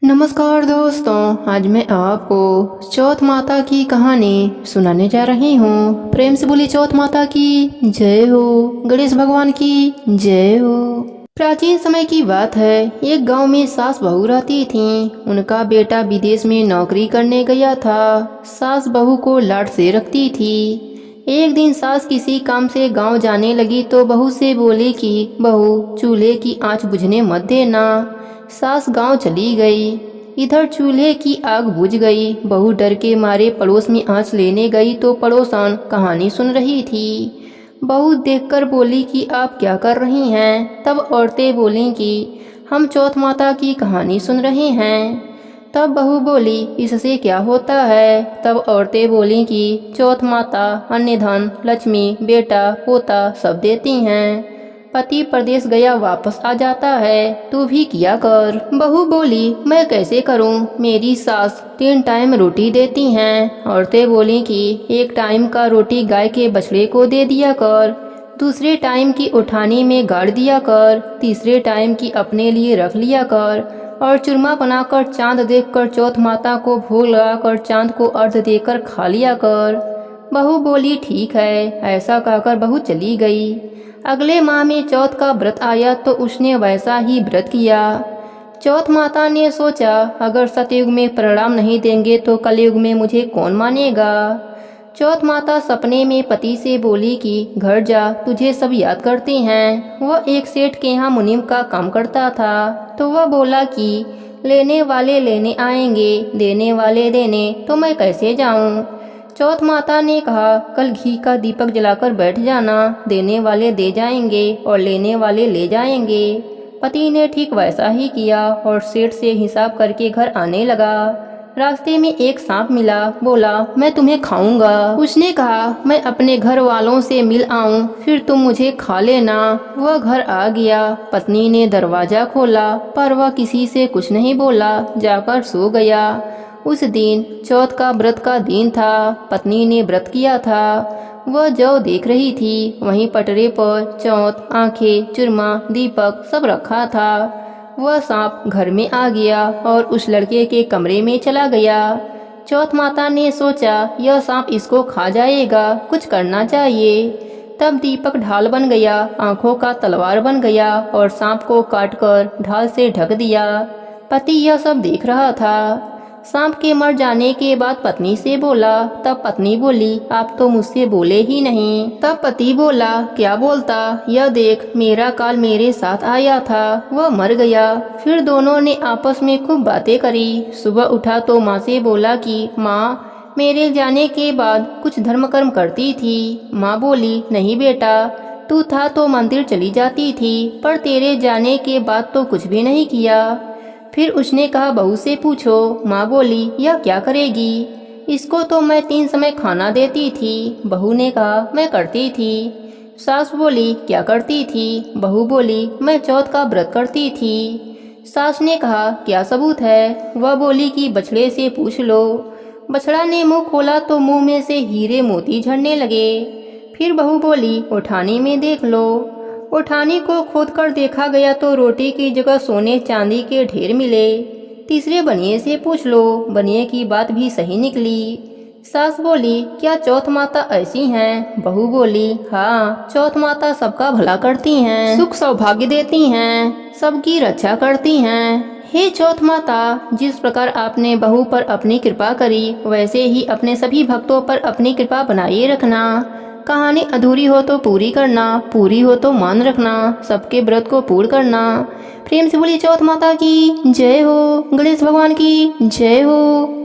नमस्कार दोस्तों, आज मैं आपको चौथ माता की कहानी सुनाने जा रही हूँ। प्रेम से बोली चौथ माता की जय हो, गणेश भगवान की जय हो। प्राचीन समय की बात है, एक गांव में सास बहू रहती थीं। उनका बेटा विदेश में नौकरी करने गया था। सास बहू को लाड से रखती थी। एक दिन सास किसी काम से गांव जाने लगी तो बहू से बोली कि बहू, चूल्हे की आंच बुझने मत देना। सास गांव चली गई। इधर चूल्हे की आग बुझ गई। बहू डर के मारे पड़ोस में आंच लेने गई तो पड़ोसन कहानी सुन रही थी। बहू देखकर बोली कि आप क्या कर रही हैं। तब औरतें बोलीं कि हम चौथ माता की कहानी सुन रहे हैं। तब बहू बोली, इससे क्या होता है। तब औरतें बोलीं कि चौथ माता अन्य धन, लक्ष्मी, बेटा, पोता सब देती हैं। पति प्रदेश गया वापस आ जाता है, तू भी किया कर। बहू बोली, मैं कैसे करूं, मेरी सास 3 टाइम रोटी देती हैं। औरतें बोली कि 1 टाइम का रोटी गाय के बछड़े को दे दिया कर, दूसरे टाइम की उठानी में गाड़ दिया कर, तीसरे टाइम की अपने लिए रख लिया कर और चूरमा बनाकर चांद देखकर चौथ माता को भोग लगाकर चांद को अर्घ देकर खा लिया कर। बहू बोली, ठीक है। ऐसा कहकर बहू चली गई। अगले माह में चौथ का व्रत आया तो उसने वैसा ही व्रत किया। चौथ माता ने सोचा, अगर सतयुग में प्रणाम नहीं देंगे तो कलयुग में मुझे कौन मानेगा। चौथ माता सपने में पति से बोली कि घर जा, तुझे सब याद करते हैं। वह एक सेठ के यहाँ मुनीम का काम करता था तो वह बोला कि लेने वाले लेने आएंगे, देने वाले देने, तो मैं कैसे जाऊं। चौथ माता ने कहा, कल घी का दीपक जलाकर बैठ जाना, देने वाले दे जाएंगे और लेने वाले ले जाएंगे। पति ने ठीक वैसा ही किया और सेठ से हिसाब करके घर आने लगा। रास्ते में एक सांप मिला। बोला, मैं तुम्हें खाऊंगा। उसने कहा, मैं अपने घर वालों से मिल आऊं, फिर तुम मुझे खा लेना। वह घर आ गया। पत्नी ने दरवाजा खोला पर वह किसी से कुछ नहीं बोला, जाकर सो गया। उस दिन चौथ का व्रत का दिन था। पत्नी ने व्रत किया था। वह जौ देख रही थी। वहीं पटरे पर चौथ, आंखें, चूरमा, दीपक सब रखा था। वह सांप घर में आ गया और उस लड़के के कमरे में चला गया। चौथ माता ने सोचा, यह सांप इसको खा जाएगा, कुछ करना चाहिए। तब दीपक ढाल बन गया, आंखों का तलवार बन गया और सांप को काटकर ढाल से ढक दिया। पति यह सब देख रहा था। सांप के मर जाने के बाद पत्नी से बोला। तब पत्नी बोली, आप तो मुझसे बोले ही नहीं। तब पति बोला, क्या बोलता, यह देख, मेरा काल मेरे साथ आया था, वह मर गया। फिर दोनों ने आपस में खूब बातें करी। सुबह उठा तो माँ से बोला कि माँ, मेरे जाने के बाद कुछ धर्म कर्म करती थी। माँ बोली, नहीं बेटा, तू था तो मंदिर चली जाती थी, पर तेरे जाने के बाद तो कुछ भी नहीं किया। फिर उसने कहा, बहू से पूछो। माँ बोली, यह क्या करेगी, इसको तो मैं 3 समय खाना देती थी। बहू ने कहा, मैं करती थी। सास बोली, क्या करती थी। बहू बोली, मैं चौथ का व्रत करती थी। सास ने कहा, क्या सबूत है। वह बोली कि बछड़े से पूछ लो। बछड़ा ने मुंह खोला तो मुंह में से हीरे मोती झड़ने लगे। फिर बहू बोली, उठानी में देख लो। उठानी को खोदकर देखा गया तो रोटी की जगह सोने चांदी के ढेर मिले। तीसरे बनिए से पूछ लो। बनिए की बात भी सही निकली। सास बोली, क्या चौथ माता ऐसी हैं। बहू बोली, हाँ, चौथ माता सबका भला करती हैं, सुख सौभाग्य देती हैं, सबकी रक्षा करती हैं। हे चौथ माता, जिस प्रकार आपने बहू पर अपनी कृपा करी, वैसे ही अपने सभी भक्तों पर अपनी कृपा बनाए रखना। कहानी अधूरी हो तो पूरी करना, पूरी हो तो मान रखना, सबके व्रत को पूर्ण करना। प्रेम से बोली चौथ माता की जय हो, गणेश भगवान की जय हो।